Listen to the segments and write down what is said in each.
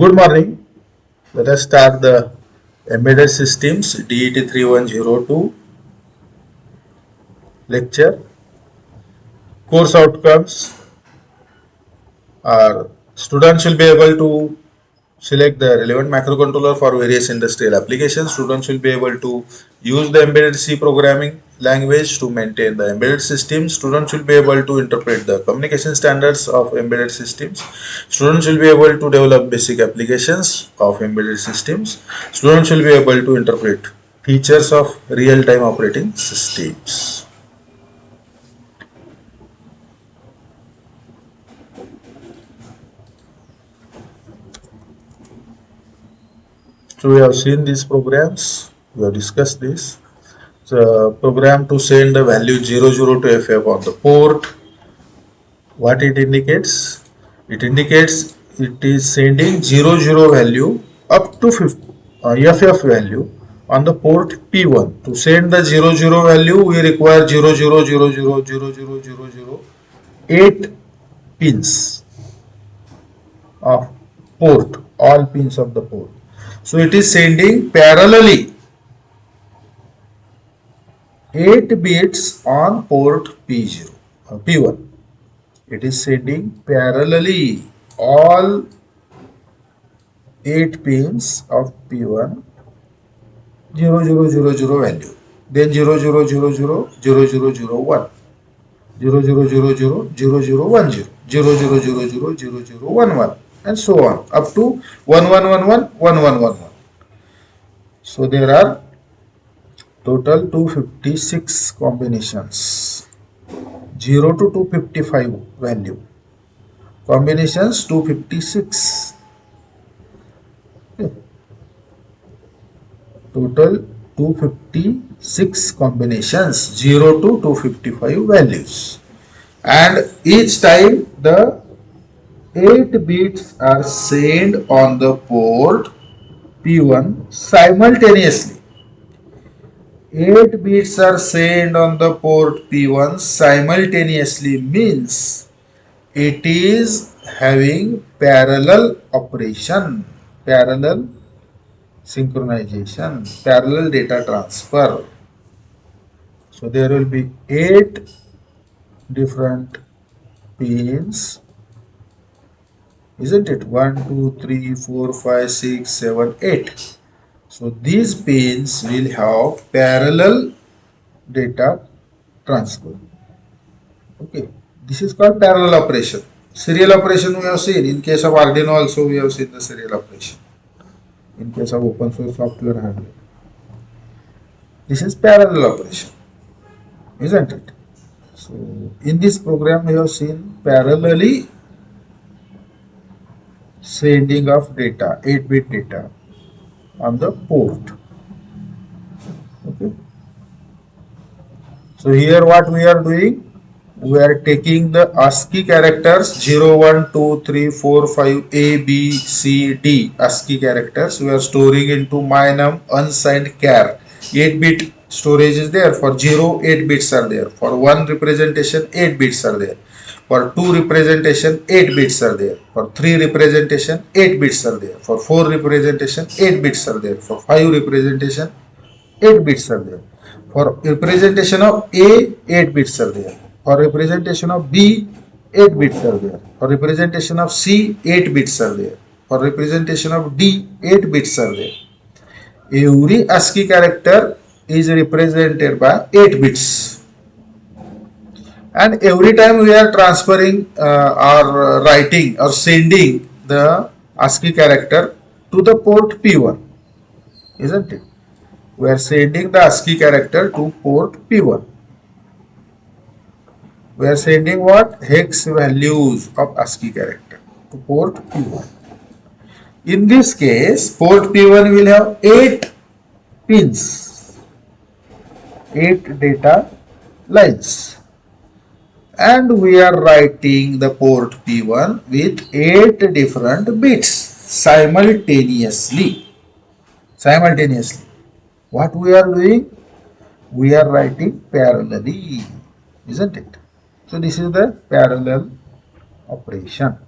Good morning. Let us start the Embedded Systems DET 3102 lecture. Course outcomes are students will be able to select the relevant microcontroller for various industrial applications. Students will be able to use the embedded C programming language to maintain the embedded systems. Students will be able to interpret the communication standards of embedded systems. Students will be able to develop basic applications of embedded systems. Students will be able to interpret features of real-time operating systems. So we have seen these programs, we have discussed this. The program to send the value 00 to FF on the port. What it indicates? It indicates it is sending 00 value up to FF value on the port P1. To send the 00 value, we require 0000000008 pins of port, all pins of the port. So it is sending parallelly 8 bits on port P0 P1. It is sending parallelly all 8 pins of P1 0000 value, then 00000001, 00000010, 00000011, and so on up to 11111111. So there are total 256 combinations, 0 to 255 value. Combinations 256. Okay. Total 256 combinations, 0 to 255 values. And each time the 8 bits are sent on the port P1 simultaneously. 8 bits are sent on the port P1 simultaneously means it is having parallel operation, parallel synchronization, parallel data transfer. So there will be 8 different pins, isn't it? 1, 2, 3, 4, 5, 6, 7, 8. So these pins will have parallel data transfer. Okay, this is called parallel operation. Serial operation we have seen. In case of Arduino also we have seen the serial operation. In case of open source software hardware. This is parallel operation, isn't it? So in this program we have seen parallelly sending of data, 8-bit data on the port. Okay. So here what we are doing, we are taking the ASCII characters 0, 1, 2, 3, 4, 5, A, B, C, D ASCII characters. We are storing into mynum unsigned char. 8-bit storage is there. For 0, 8 bits are there. For 1 representation, 8 bits are there. For 2 representation, 8 bits are there. For 3 representation, 8 bits are there. For 4 representation, 8 bits are there. For 5 representation, 8 bits are there. For representation of A, 8 bits are there. For representation of B, 8 bits are there. For representation of C, 8 bits are there. For representation of D, 8 bits are there. Every ASCII character is represented by 8 bits. And every time we are transferring or writing or sending the ASCII character to the port P1, isn't it? We are sending the ASCII character to port P1. We are sending what? Hex values of ASCII character to port P1. In this case, port P1 will have 8 pins, 8 data lines. And we are writing the port P1 with 8 different bits simultaneously. What we are doing? We are writing parallelly, isn't it? So this is the parallel operation.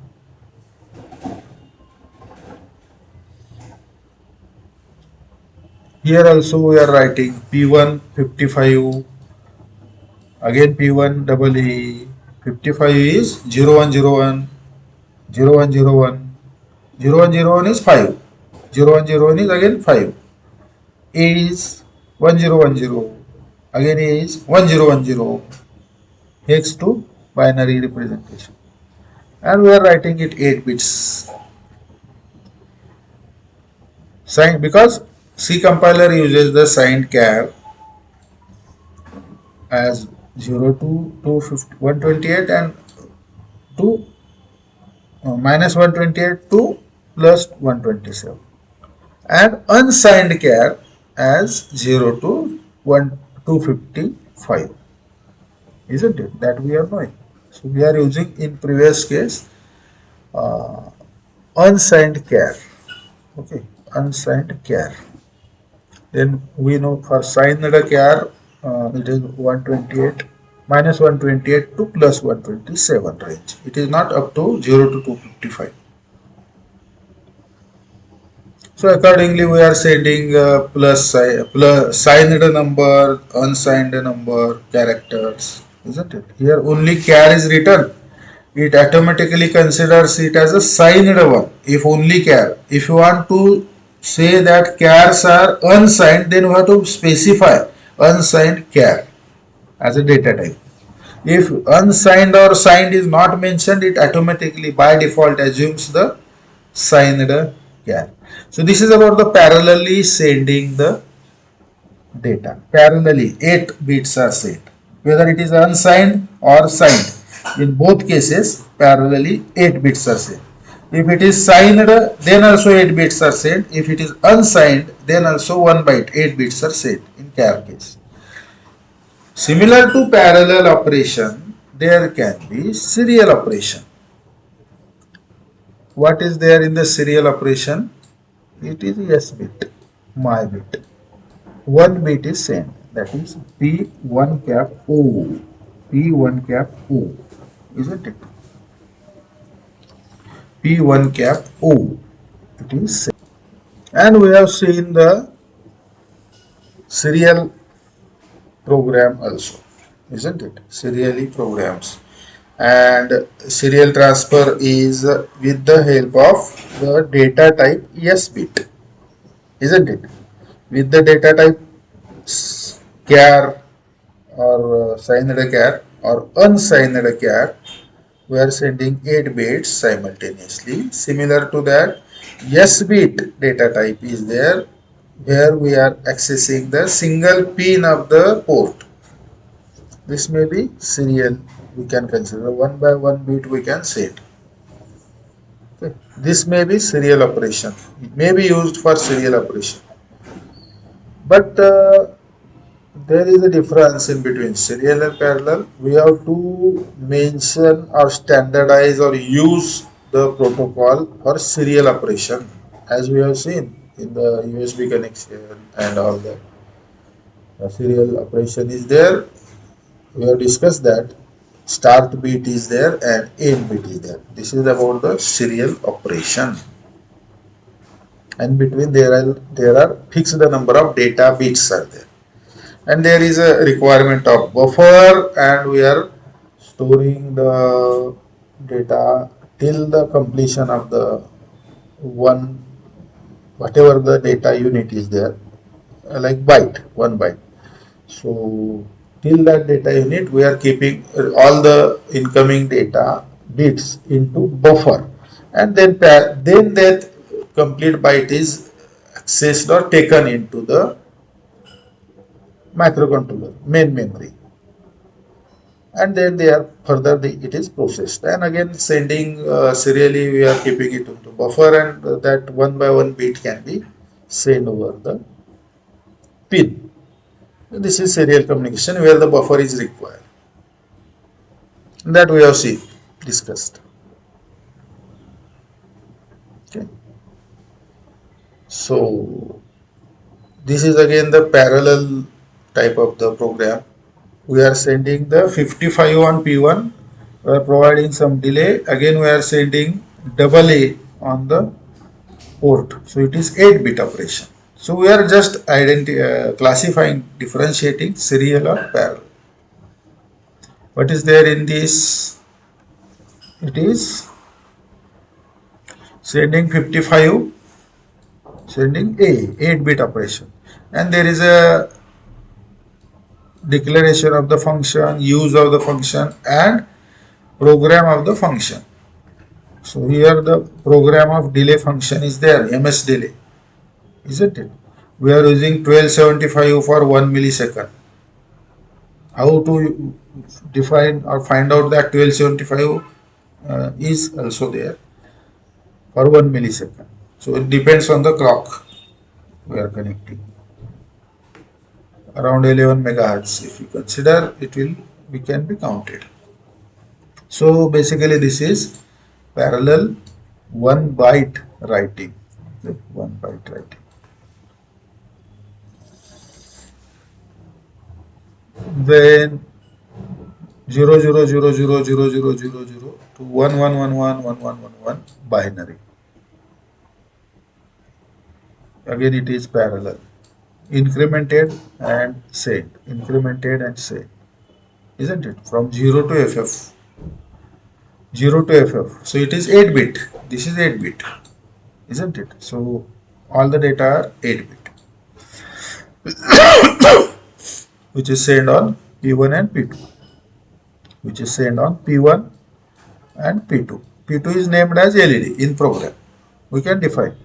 Here also we are writing P1 55, again P1 double A, 55 is 0101, 0101, 0101 is 5, 0101 is again 5, A is 1010, again A is 1010, hex to binary representation, and we are writing it 8 bits. Signed because C compiler uses the signed char as 0 to 128 and to minus 128 to plus 127, and unsigned char as 0 to 255, isn't it? That we are knowing. So we are using in previous case uh, unsigned char. Okay, unsigned char. Then we know for signed char it is 128 minus 128 to plus 127 range. It is not up to 0 to 255. So accordingly we are sending plus signed number, unsigned number, characters, isn't it? Here only char is written. It automatically considers it as a signed one if only char. If you want to say that chars are unsigned, then you have to specify unsigned char as a data type. If unsigned or signed is not mentioned, it automatically by default assumes the signed char. So this is about the parallelly sending the data. Parallelly 8 bits are sent, whether it is unsigned or signed. In both cases, parallelly 8 bits are sent. If it is signed, then also 8 bits are sent. If it is unsigned, then also 1 byte, 8 bits are sent in char case. Similar to parallel operation, there can be serial operation. What is there in the serial operation? It is S bit, my bit. One bit is sent, that is P1 cap O. P1 cap O, isn't it? P1 cap O, it is sent. And we have seen the serial program also, isn't it? Serially programs. And serial transfer is with the help of the data type S bit, isn't it? With the data type char or signed char or unsigned char, we are sending 8 bits simultaneously. Similar to that, S bit data type is there, where we are accessing the single pin of the port. This may be serial, we can consider 1 by 1 bit we can set. Okay. This may be serial operation. It may be used for serial operation. But there is a difference in between serial and parallel. We have to mention or standardize or use the protocol for serial operation, as we have seen in the USB connection and all that. The serial operation is there. We have discussed that start bit is there and end bit is there. This is about the serial operation. And between there are fixed the number of data bits are there. And there is a requirement of buffer, and we are storing the data till the completion of the one, whatever the data unit is there, like byte, 1 byte. So till that data unit we are keeping all the incoming data bits into buffer, and then that complete byte is accessed or taken into the microcontroller main memory, and then they are further it is processed, and again sending serially we are keeping it into buffer, and that 1 by 1 bit can be sent over the pin. This is serial communication where the buffer is required. That we have seen, discussed. Okay. So this is again the parallel type of the program. We are sending the 55 on P1. We are providing some delay. Again we are sending double A on the port. So it is 8 bit operation. So we are just classifying, differentiating serial or parallel. What is there in this? It is sending 55, sending A, 8-bit operation. And there is a declaration of the function, use of the function, and program of the function. So here the program of delay function is there, ms delay, isn't it? We are using 1275 for 1 millisecond. How to define or find out that 1275 is also there for 1 millisecond. So it depends on the clock we are connecting. Around 11 megahertz, if you consider, it will we can be counted. So basically this is parallel 1 byte writing. 1 byte writing. Then 0 0 0 0 0 0 0 0 to 1 1 1 1 1 1 1 1 binary. Again it is parallel. Incremented and send. Incremented and send. Isn't it? From 0 to FF. 0 to FF. So it is 8 bit. This is 8 bit. Isn't it? So all the data are 8 bit. Which is sent on P1 and P2. Which is sent on P1 and P2. P2 is named as LED in program. We can define.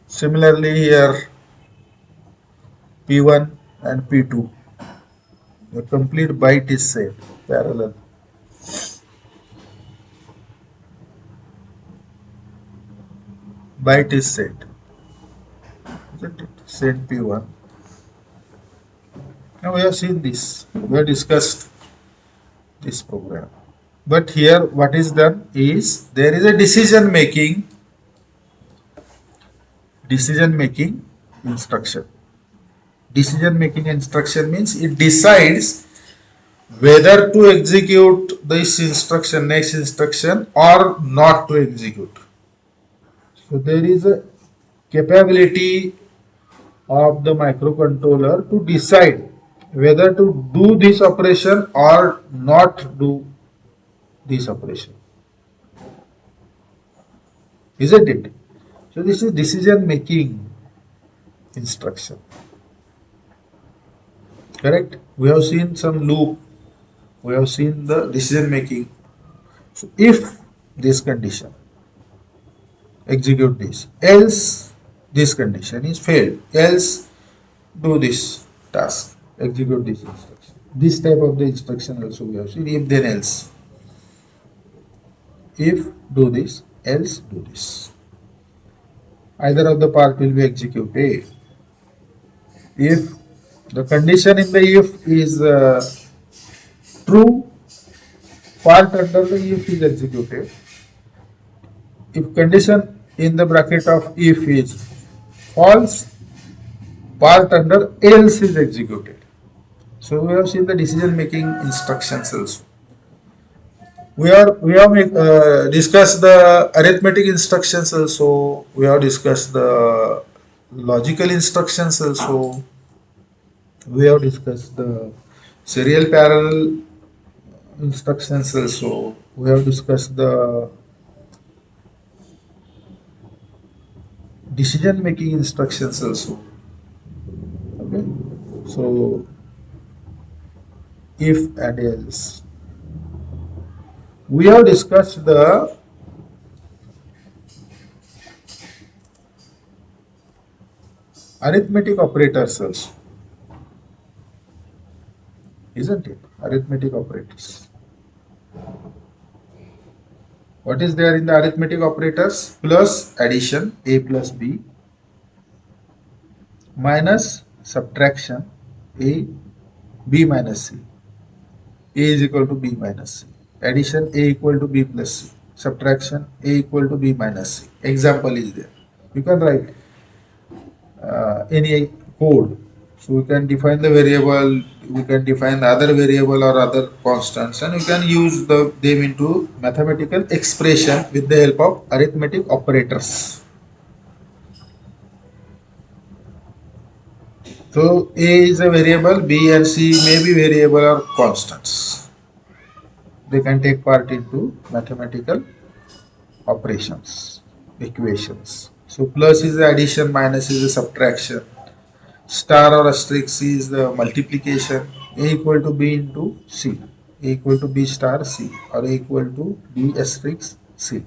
Similarly here P1 and P2. The complete byte is sent parallel. Byte is sent. Isn't it? Send P1. Now we have seen this. We have discussed this program. But here what is done is there is a decision making instruction. Decision making instruction means it decides whether to execute this instruction, next instruction, or not to execute. So there is a capability of the microcontroller to decide whether to do this operation or not do this operation. Isn't it? So this is decision making instruction. Correct? We have seen some loop. We have seen the decision making. So if this condition, execute this, else this condition is failed, else do this task, execute this instruction. This type of the instruction also we have seen, if then else. If do this, else do this. Either of the part will be executed. If the condition in the if is true, part under the if is executed. If condition in the bracket of if is false, part under else is executed. So we have seen the decision making instructions also. We have discussed the arithmetic instructions also. We have discussed the logical instructions also. We have discussed the serial parallel instructions also. We have discussed the decision making instructions also. Okay, so if and else. We have discussed the arithmetic operators also. Isn't it? Arithmetic operators. What is there in the arithmetic operators? Plus addition, a plus b, minus subtraction, a, b minus c. A is equal to b minus c. Addition, a equal to b plus c. Subtraction, a equal to b minus c. Example is there. You can write any code. So we can define the variable, we can define the other variable or other constants, and we can use them into mathematical expression with the help of arithmetic operators. So A is a variable, B and C may be variable or constants. They can take part into mathematical operations, equations. So plus is the addition, minus is the subtraction, star or asterisk is the multiplication, A equal to B into C, A equal to B star C, or A equal to B asterisk C.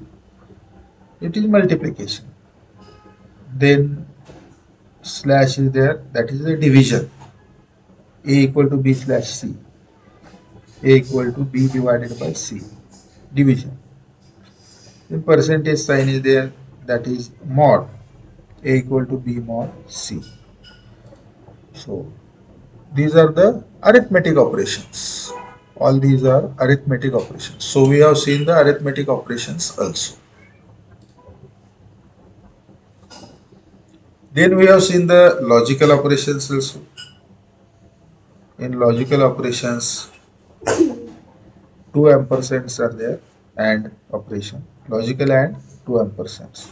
It is multiplication. Then slash is there, that is the division. A equal to B slash C, A equal to B divided by C, division. Then percentage sign is there, that is mod, A equal to B mod C. So these are the arithmetic operations. All these are arithmetic operations. So we have seen the arithmetic operations also. Then we have seen the logical operations also. In logical operations, two ampersands are there and operation. Logical and two ampersands.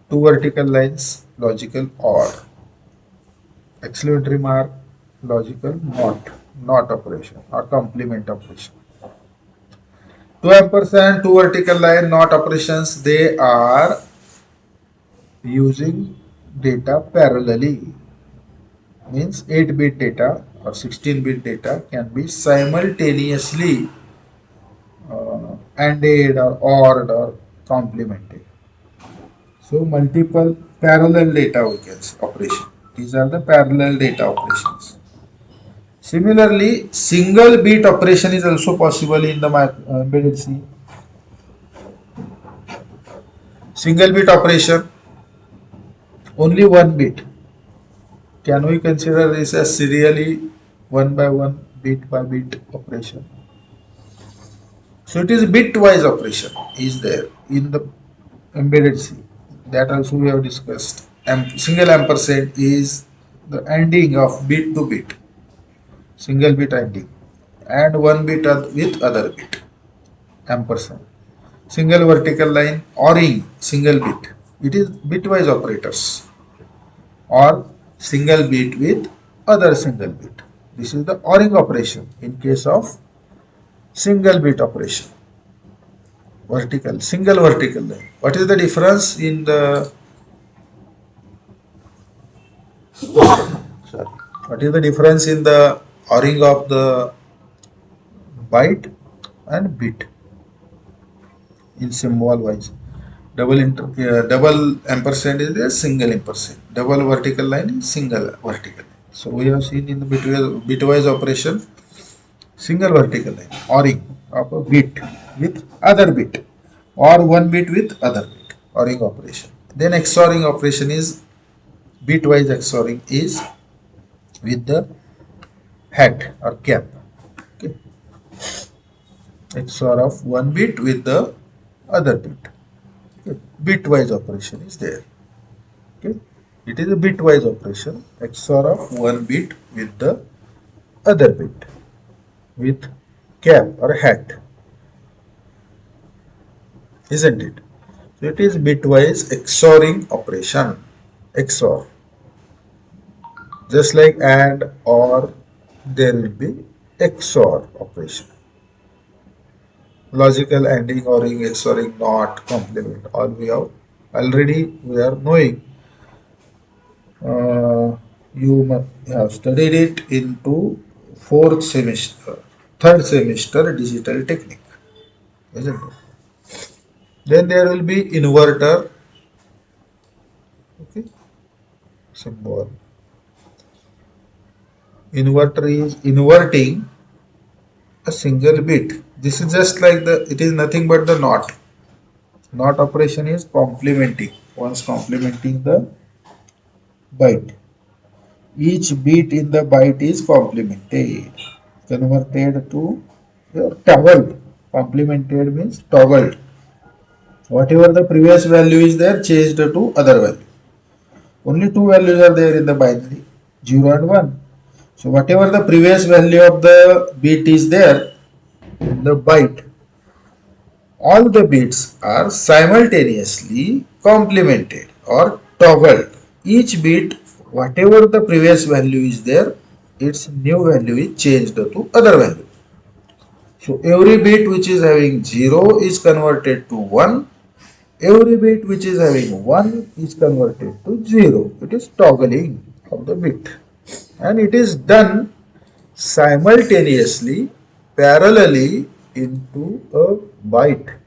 Two vertical lines, logical or. Exclamatory mark, logical not operation or complement operation. Two ampersand, two vertical line, not operations, they are using data parallelly. Means 8-bit data or 16-bit data can be simultaneously ANDed or ORed or complemented. So multiple parallel data we can say operation. These are the parallel data operations. Similarly, single bit operation is also possible in the embedded C. Single bit operation, only one bit. Can we consider this as serially one by one, bit by bit operation? So it is bitwise operation is there in the embedded C. That also we have discussed. Single ampersand is the ending of bit to bit, single bit ending, and one bit with other bit, ampersand. Single vertical line ORing, single bit. It is bitwise operators, or single bit with other single bit. This is the ORing operation in case of single bit operation. Vertical, single vertical line. What is the difference in the sorry? What is the difference in the ORing of the byte and bit in symbol wise? Double ampersand is there, single ampersand. Double vertical line is single vertical. So we have seen in the bitwise operation, single vertical line, ORing of a bit with other bit, or one bit with other bit, ORing operation. Then XORing operation is, bitwise XORing is with the hat or cap. Okay. XOR of one bit with the other bit. Okay. Bitwise operation is there. Okay. It is a bitwise operation, XOR of one bit with the other bit with cap or hat, isn't it? So it is bitwise XORing operation. XOR, just like AND or, there will be XOR operation. Logical ANDing, ORing, XORing, not, complement, all we have already we are knowing. You have studied it into third semester digital technique, isn't it? Then there will be inverter, okay, symbol. Inverter is inverting a single bit. This is just like it is nothing but the not. Not operation is complementing. Once complementing the byte. Each bit in the byte is complemented. Converted to toggled. Complemented means toggled. Whatever the previous value is there, changed to other value. Only two values are there in the binary, 0 and 1. So whatever the previous value of the bit is there in the byte, all the bits are simultaneously complemented or toggled. Each bit whatever the previous value is there, its new value is changed to other value. So every bit which is having 0 is converted to 1. Every bit which is having 1 is converted to 0. It is toggling of the bit. And it is done simultaneously, parallelly into a byte.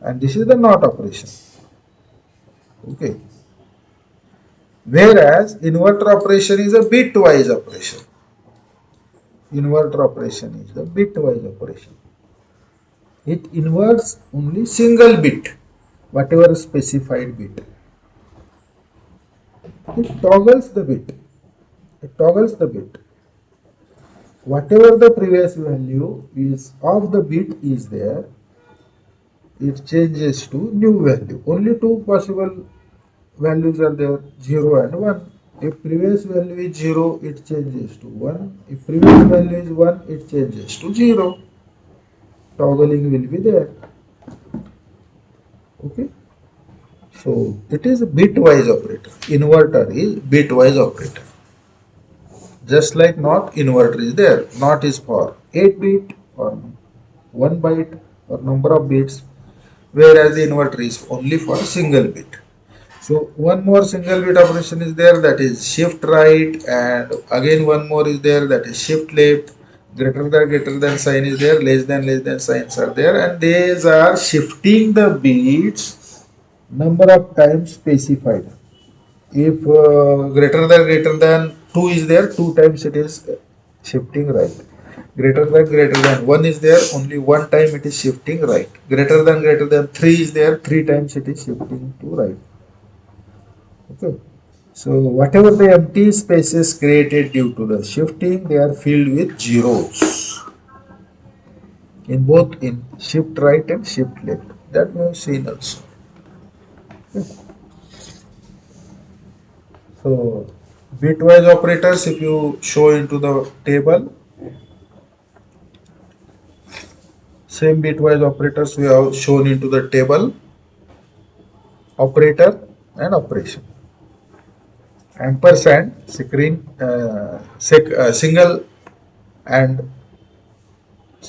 And this is the NOT operation. Okay. Whereas inverter operation is a bitwise operation. Inverter operation is the bitwise operation. It inverts only single bit, whatever specified bit. It toggles the bit. It toggles the bit. Whatever the previous value is of the bit is there, it changes to new value. Only two possible values are there, 0 and 1. If previous value is 0, it changes to 1. If previous value is 1, it changes to 0. Toggling will be there. Okay. So it is a bitwise operator. Inverter is bitwise operator. Just like NOT, inverter is there. NOT is for 8 bit or 1 byte or number of bits, whereas the inverter is only for single bit. So one more single bit operation is there, that is shift right, and again one more is there, that is shift left. Greater than sign is there, less than signs are there, and these are shifting the bits number of times specified. If greater than 2 is there, 2 times it is shifting right. Greater than 1 is there, only 1 time it is shifting right. Greater than 3 is there, 3 times it is shifting to right. Okay. So whatever the empty spaces created due to the shifting, they are filled with zeros. In both in shift right and shift left. That we have seen also. Okay. So bitwise operators, if you show into the table, same bitwise operators we have shown into the table, operator and operation. Ampersand, single and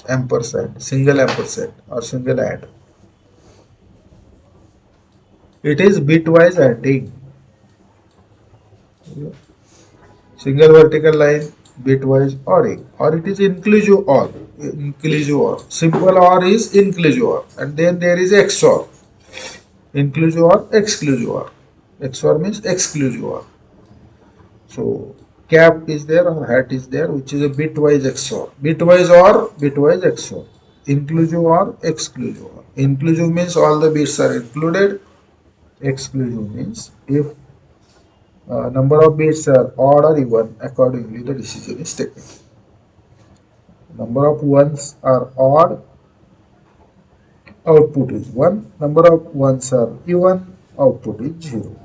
ampersand, single ampersand or single and. It is bitwise adding. Single vertical line, bitwise ORing, or it is inclusive OR. Inclusive OR. Simple OR is inclusive OR, and then there is XOR. Inclusive OR, exclusive OR. XOR means exclusive OR. So cap is there or hat is there, which is a bitwise XOR. Bitwise OR, bitwise XOR. Inclusive OR, exclusive OR. Inclusive means all the bits are included. Exclusive means if number of bits are odd or even, accordingly the decision is taken. Number of ones are odd, output is 1. Number of ones are even, output is 0.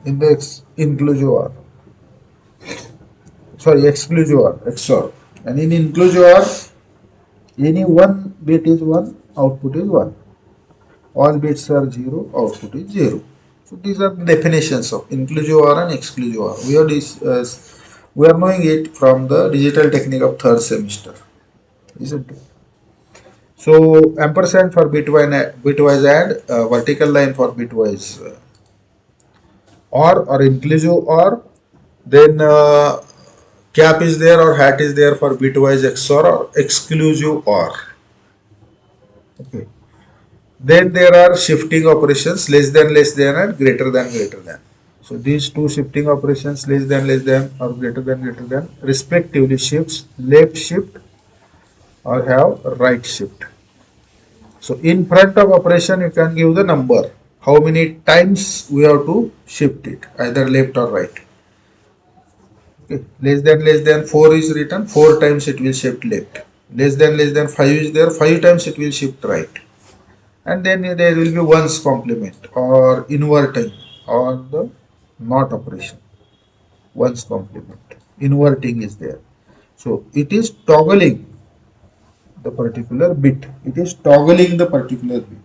In the inclusive OR. Sorry, exclusive OR, XOR. And in inclusive OR, any one bit is 1, output is 1. All bits are 0, output is 0. So these are the definitions of inclusive OR and exclusive OR. We are knowing it from the digital technique of third semester, isn't it? So ampersand for bitwise add, vertical line for bitwise or inclusive OR. Then cap is there or hat is there for bitwise XOR or exclusive OR. Okay. Then there are shifting operations, less than and greater than. So these two shifting operations, less than or greater than, respectively shifts left shift or have right shift. So in front of operation you can give the number, how many times we have to shift it, either left or right. Okay. Less than 4 is written, 4 times it will shift left. Less than 5 is there, 5 times it will shift right. And then there will be ones complement or inverting or the NOT operation. Ones complement. Inverting is there. So it is toggling the particular bit. It is toggling the particular bit.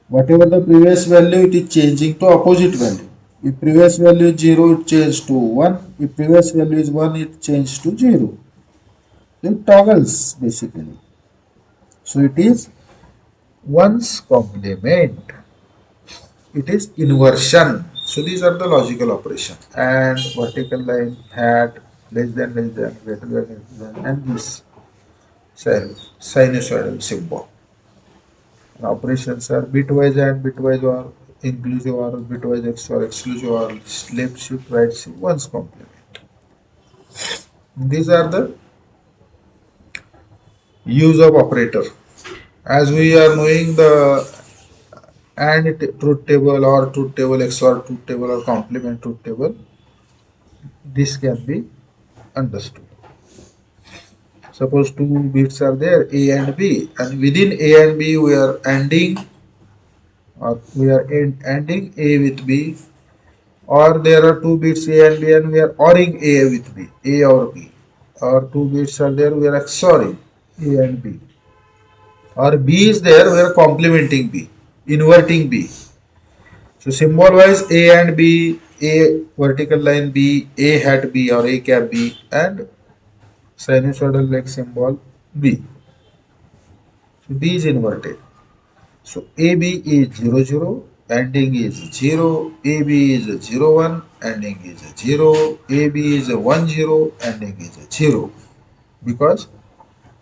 Whatever the previous value, it is changing to opposite value. If previous value is 0, it changes to 1. If previous value is 1, it changes to 0. It toggles basically. So it is one's complement. It is inversion. So these are the logical operation. And vertical line, hat, less than, greater than, and this sinusoidal symbol. And operations are bitwise and bitwise or inclusive or bitwise XOR exclusive or left shift, right shift, one's complement. These are the use of operator. As we are knowing the AND truth table or truth table XOR truth table or complement truth table, this can be understood. Suppose two bits are there, A and B, and within A and B we are ANDing or we are ANDing A with B, or there are two bits A and B and we are ORing A with B, A or B, or two bits are there we are XORing A and B, or B is there we are complementing B, inverting B. So symbol wise A and B, A vertical line B, A hat B or A cap B, and sinusoidal like symbol B. So B is inverted. So AB is 0 0, ending is 0, AB is 0 1, ending is 0, AB is 1 0, ending is 0. Because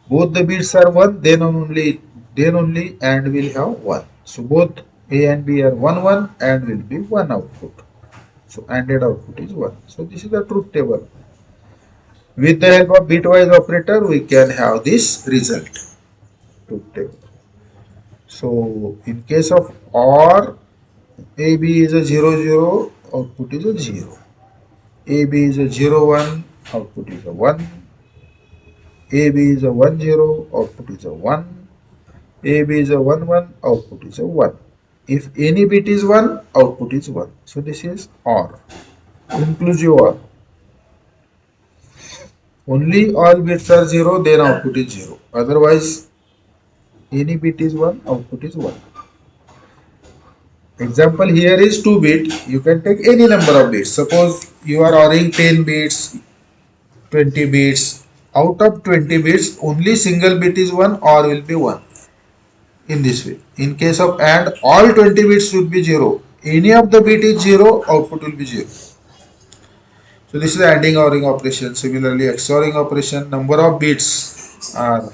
both the bits are 1, then only AND will have 1. So both A and B are 1 1 and will be 1 output. So ANDed output is 1. So this is the truth table. With the help of bitwise operator, we can have this result. Truth table. So in case of OR, AB is a 0 0, output is a 0. AB is a 0 1, output is a 1. AB is a 1 0, output is a 1. AB is a 1 1, output is a 1. If any bit is 1, output is 1. So this is OR, inclusive OR. Only all bits are 0, then output is 0. Otherwise, any bit is 1, output is 1. Example here is 2 bit. You can take any number of bits. Suppose you are ORing 10 bits, 20 bits. Out of 20 bits, only single bit is 1 or will be 1. In this way. In case of AND, all 20 bits should be 0. Any of the bit is 0, output will be 0. So this is ANDing ORing operation. Similarly, XORing operation, number of bits are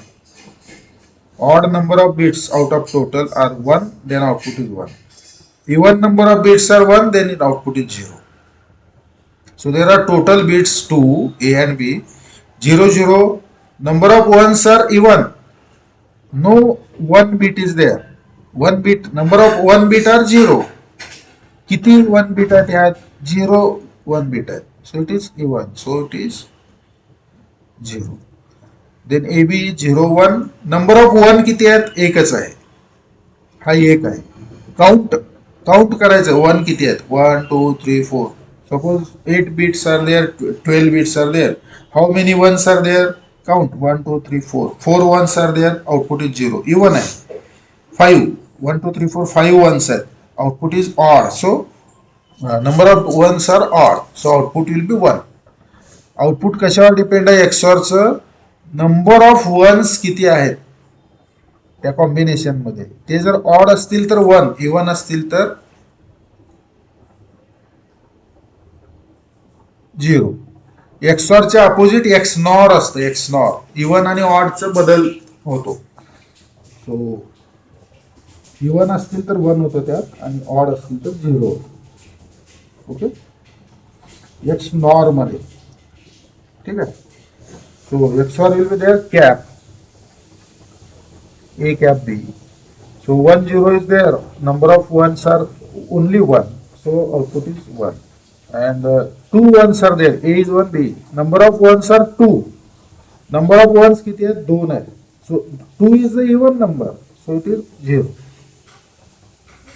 odd number of bits out of total are 1, then output is 1. Even number of bits are 1, then it output is 0. So there are total bits 2, A and B, 0, 0. Number of ones are even. No one bit is there. One bit, number of one bit are 0. किती one bit आहेत ह्यात? 0 1 bit आहेत. So it is even. So it is 0. Then AB 0 1. Number of 1 किती आहेत? एकच आहे. हा एक आहे. काउंट करायचं 1 किती आहेत? 1 2 3 4. Suppose 8 bits are there, 12 bits are there. How many ones are there? Count 1 2 3 4. 4 ones are there. Output is 0. Even आहे. 5 1 2 3 4 5 ones are. Output is odd. So number of ones are odd. So output will be 1. Output कशावर depend आहे? XORचं number of one's किती आहेत त्या combination मध्ये. ते जर odd असतील तर 1, इवन असतील तर 0. XOR चे अपोजिट XNOR असतं. XNOR इवन आणि ऑडचं बदल होतो. सो इवन असतील तर 1 होतं त्यात आणि ऑड असतील तर 0 होतं. ओके, XNOR मध्ये. ठीक आहे. So XOR will be there cap A cap B. So 1 0 is there. Number of ones are only 1. So output is 1. And 2 ones are there. A is 1 B. Number of ones are 2. Number of ones किती आहेत? 2 आहेत. So 2 is the even number. So it is 0.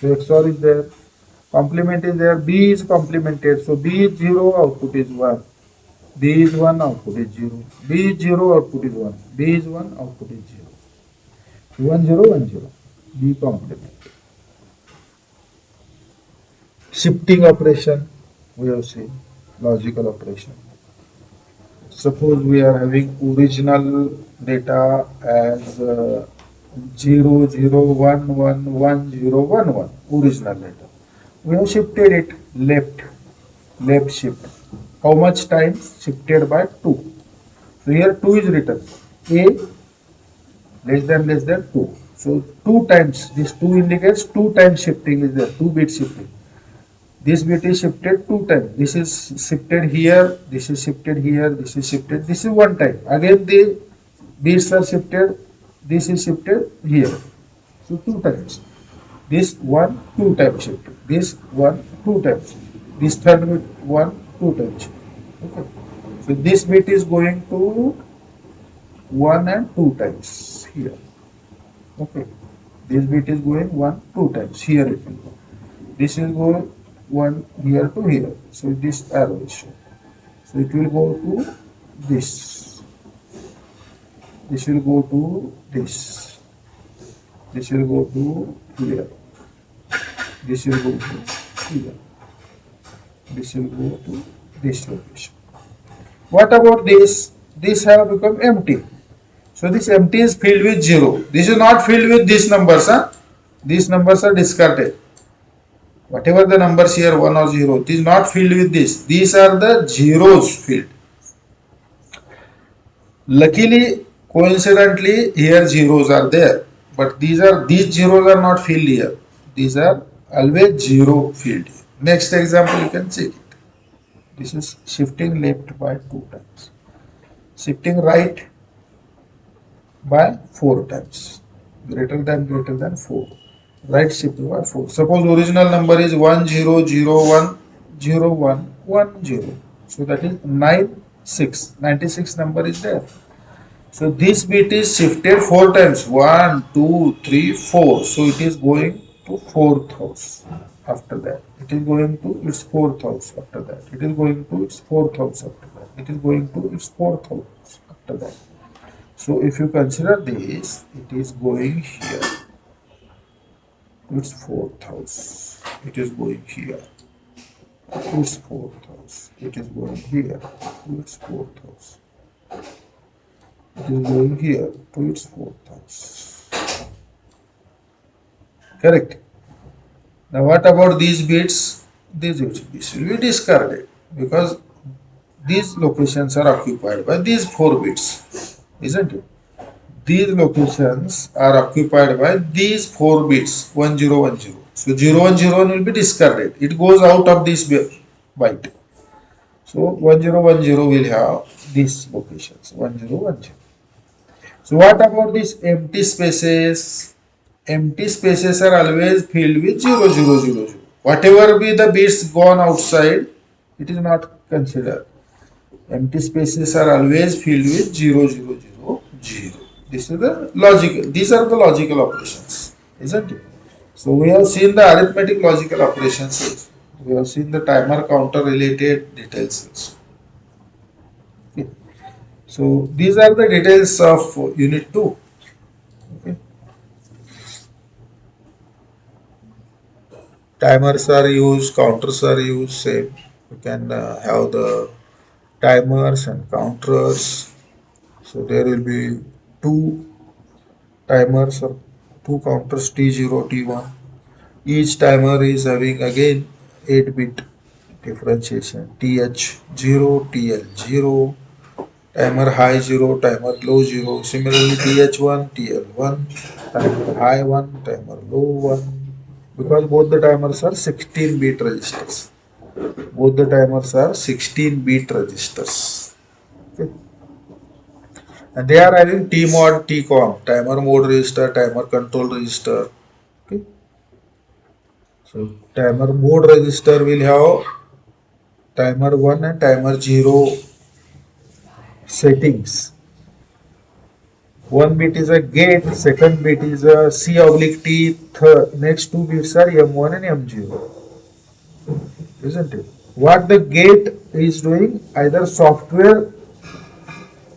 So XOR is there. Complement is there. B is complemented. So B is 0, output is 1. B is 1, output is 0. B is 0, output is 1. B is 1, output is 0. 1 0 1 0. B complement. Shifting operation. We have seen logical operation. Suppose we are having original data as 0 0 1 1 1 0 1 1 original data. We have shifted it left shift. How much times? Shifted by 2. So here 2 is written. A less than 2. So 2 times, this 2 indicates 2 times shifting is there, 2 bit shifting. This bit is shifted 2 times. This is shifted here, this is shifted here, this is shifted, this is 1 time. Again the bits are shifted, this is shifted here. So 2 times. This 1, 2 times shifted. This 1, 2 times. This third bit 1, 2 times. Okay. So this bit is going to 1 and 2 times here. Okay. This bit is going 1, 2 times. Here it will go. This is going 1 here to here. So this arrow is shown. So it will go to this. This will go to this. This will go to here. This will go to here. This will go to this location. What about this? This have become empty. So this empty is filled with 0. This is not filled with these numbers. Huh? These numbers are discarded. Whatever the numbers here 1 or 0, it is not filled with this. These are the zeros filled. Luckily, coincidentally, here zeros are there. But these zeros are not filled here. These are always 0 filled. Next example you can check it. This is shifting left by 2 times. Shifting right by 4 times. Greater than 4. Right shift by 4. Suppose original number is 1 0 0 1 0 1 1 0. So that is 96. 96 number is there. So this bit is shifted 4 times. 1, 2, 3, 4. So it is going to 4th house after that. It is going to its 4th house after that. It is going to its 4th house after that. It is going to its 4th house after that. So if you consider this, it is going here to its 4th house. It is going here to its 4th house. It is going here to its 4th house. It is going here to its 4th house. Correct. Now what about these bits? These bits will be discarded because these locations are occupied by these 4 bits, isn't it? These locations are occupied by these 4 bits 1 0 1 0. So 0 1 0 1 will be discarded. It goes out of this byte. So 1 0 1 0 will have these locations 1 0 1 0. So what about these empty spaces? Empty spaces are always filled with 0 0 0 0. Whatever be the bits gone outside, it is not considered. Empty spaces are always filled with 0 0 0 0. This is the logical. These are the logical operations, isn't it? So we have seen the arithmetic logical operations. We have seen the timer counter related details. Okay. So these are the details of unit 2. Okay. Timers are used, counters are used. Same. We can have the timers and counters. So there will be 2 timers or 2 counters T0, T1. Each timer is having again 8-bit differentiation. TH0, TL0, timer high 0, timer low 0. Similarly TH1, TL1, timer high 1, timer low 1. Because both the timers are 16-bit registers. Both the timers are 16-bit registers. Okay. And they are having TMOD, TCOM, timer mode register, timer control register. Okay. So timer mode register will have timer 1 and timer 0 settings. One bit is a gate, second bit is a C oblique T, next 2 bits are M1 and M0. Isn't it? What the gate is doing, either software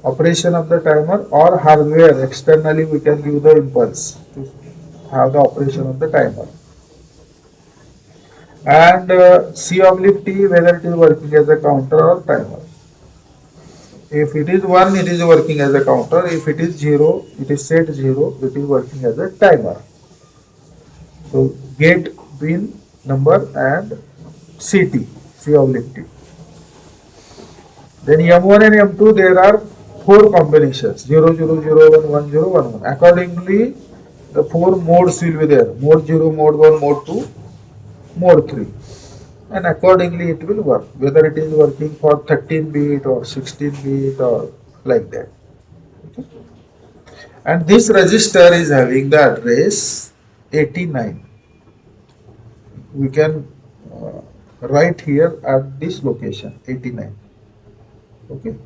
operation of the timer or hardware, externally we can give the impulse to have the operation of the timer. And C oblique T, whether it is working as a counter or timer. If it is 1, it is working as a counter. If it is 0, it is set 0, it is working as a timer. So gate bin number and CT, C oblique T. Then M1 and M2, there are four combinations 0, 0, 0, 1, 1, 0, 1, 1. Accordingly, the four modes will be there: mode 0, mode 1, mode 2, mode 3. And accordingly, it will work, whether it is working for 13 bit or 16 bit or like that. Okay. And this register is having the address 89. We can write here at this location 89. Okay.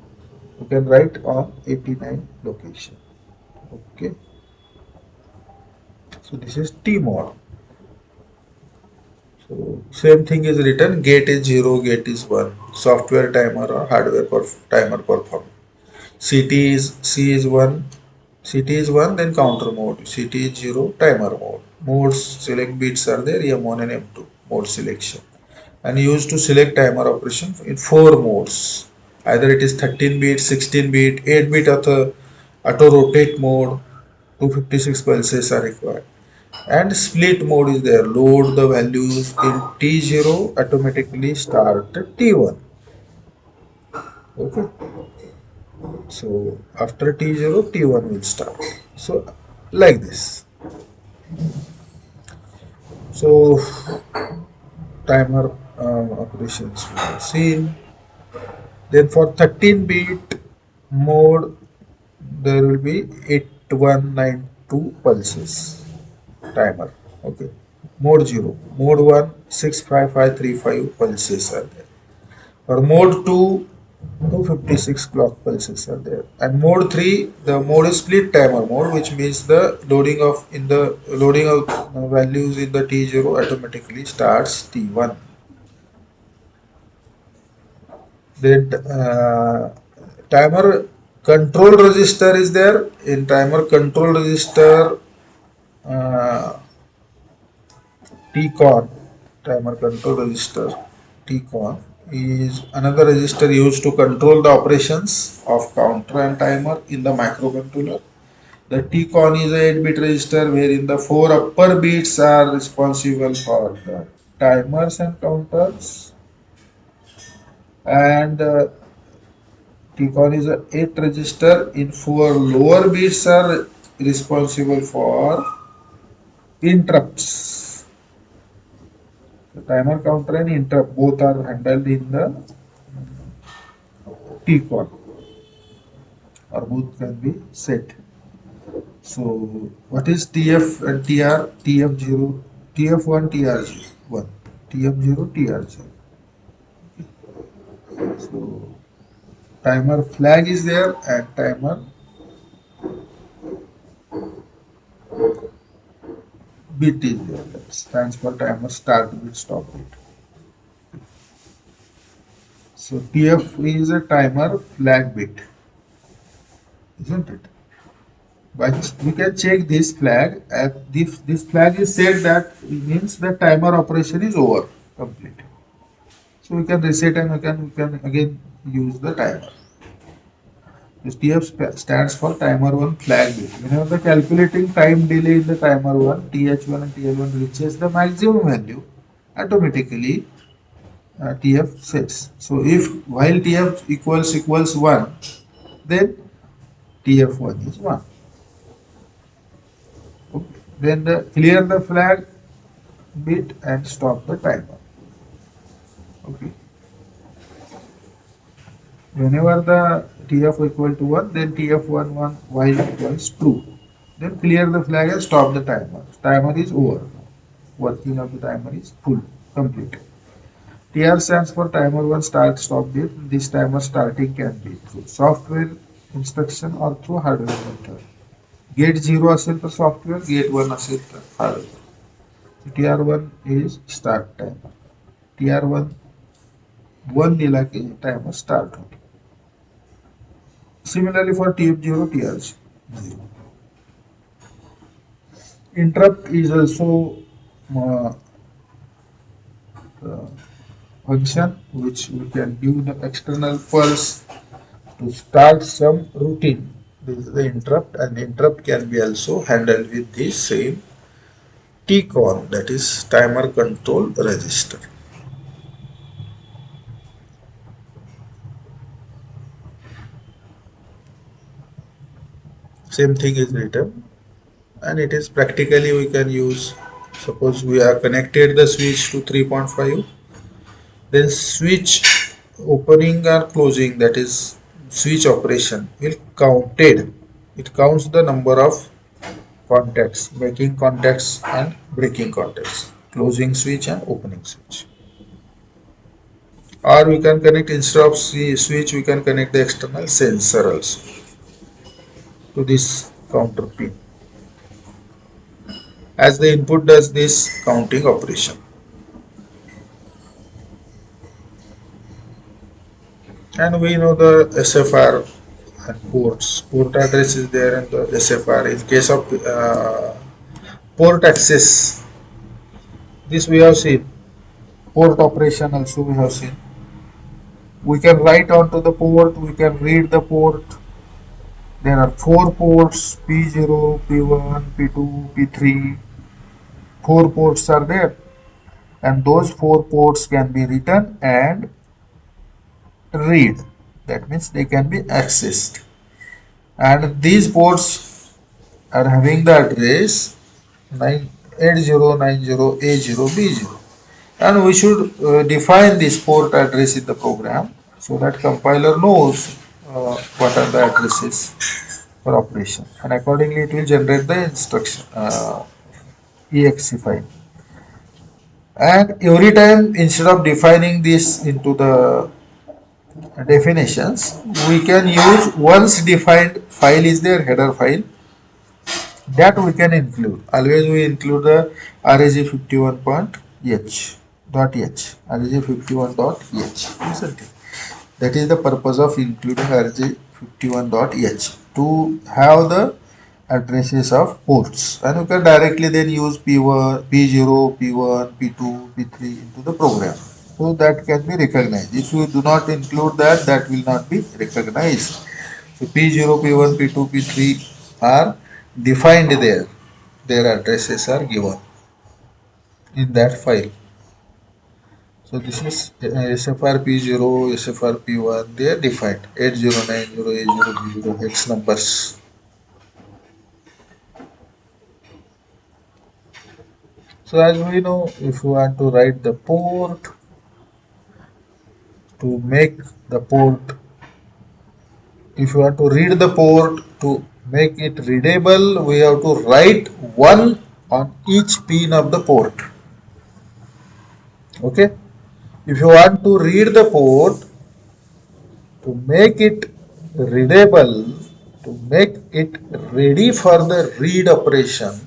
You can write on 89 location. Okay. So this is T mode. So same thing is written, gate is 0, gate is 1, software timer or hardware timer perform. C is 1, CT is 1, then counter mode. CT is 0, timer mode. Modes select bits are there, M1 and M2 mode selection. And used to select timer operation in 4 modes. Either it is 13 bit, 16 bit, 8 bit auto rotate mode, 256 pulses are required. And split mode is there. Load the values in T0, automatically start T1. Okay. So after T0, T1 will start. So like this. So timer operations we have seen. Then for 13 bit mode, there will be 8192 pulses timer. Okay. Mode 0. Mode 1, 65535 pulses are there. For mode 2, 256 clock pulses are there. And mode 3, the mode is split timer mode, which means the loading of values in the T0 automatically starts T1. Then timer control register is there. In timer control register, uh, TCON, timer control register, TCON is another register used to control the operations of counter and timer in the microcontroller. The TCON is a 8-bit register wherein the 4 upper bits are responsible for the timers and counters, and TCON is a 8 register in 4 lower bits are responsible for interrupts. The timer, counter and interrupt both are handled in the TCON, or both can be set. So what is TF and TR? TF0, TF1, TR1, TF0, TR0. So timer flag is there and timer bit is there. That stands for timer start bit, stop bit. So TF is a timer flag bit, isn't it? But we can check this flag. This flag is said that it means the timer operation is over, complete. So we can reset and we can again use the timer. This TF stands for timer 1 flag bit. Whenever the calculating time delay in the timer 1, TH1 and TL1 reaches the maximum value, automatically TF sets. So if while TF equals 1, then TF1 is 1. Okay. Then clear the flag bit and stop the timer. Okay. Whenever the TF equal to 1, then TF11 while equals true. Then clear the flag and stop the timer. Timer is over. Working of the timer is full, complete. TR stands for timer 1 start stop date. This timer starting can be through software instruction or through hardware method. Gate 0 असेल तर software, gate 1 असेल तर hardware. So TR1 is start timer. TR1 1 दिला की timer start होतो. Similarly for TF0, TR0. Interrupt is also function which we can give the external pulse to start some routine. This is the interrupt, and interrupt can be also handled with the same TCON, that is timer control register. Same thing is written, and it is practically we can use. Suppose we are connected the switch to 3.5, then switch opening or closing, that is switch operation, will counted. It counts the number of contacts, making contacts and breaking contacts, closing switch and opening switch. Or we can connect, instead of switch, we can connect the external sensor also to this counter pin, as the input does this counting operation. And we know the SFR and ports. Port address is there in the SFR. In case of port access, this we have seen. Port operation also we have seen. We can write onto the port, we can read the port. There are 4 ports, P0, P1, P2, P3. 4 ports are there, and those 4 ports can be written and read. That means they can be accessed. And these ports are having the address 8090A0B0, and we should define this port address in the program so that compiler knows what are the addresses for operation, and accordingly it will generate the instruction exe file. And every time, instead of defining this into the definitions, we can use once defined file is there, header file, that we can include. Always we include the reg51.h reg51.h, isn't it? That is the purpose of including reg51.h, to have the addresses of ports, and you can directly then use P1, P0, P1, P2, P3 into the program. So that can be recognized. If you do not include that, that will not be recognized. So P0, P1, P2, P3 are defined there. Their addresses are given in that file. So this is SFR P0, SFR P1, they are defined. 8090, A0, B0, hex numbers. So as we know, if you want to write the port, to make the port, if you want to read the port, to make it readable, we have to write 1 on each pin of the port. Okay. If you want to read the port, to make it readable, to make it ready for the read operation,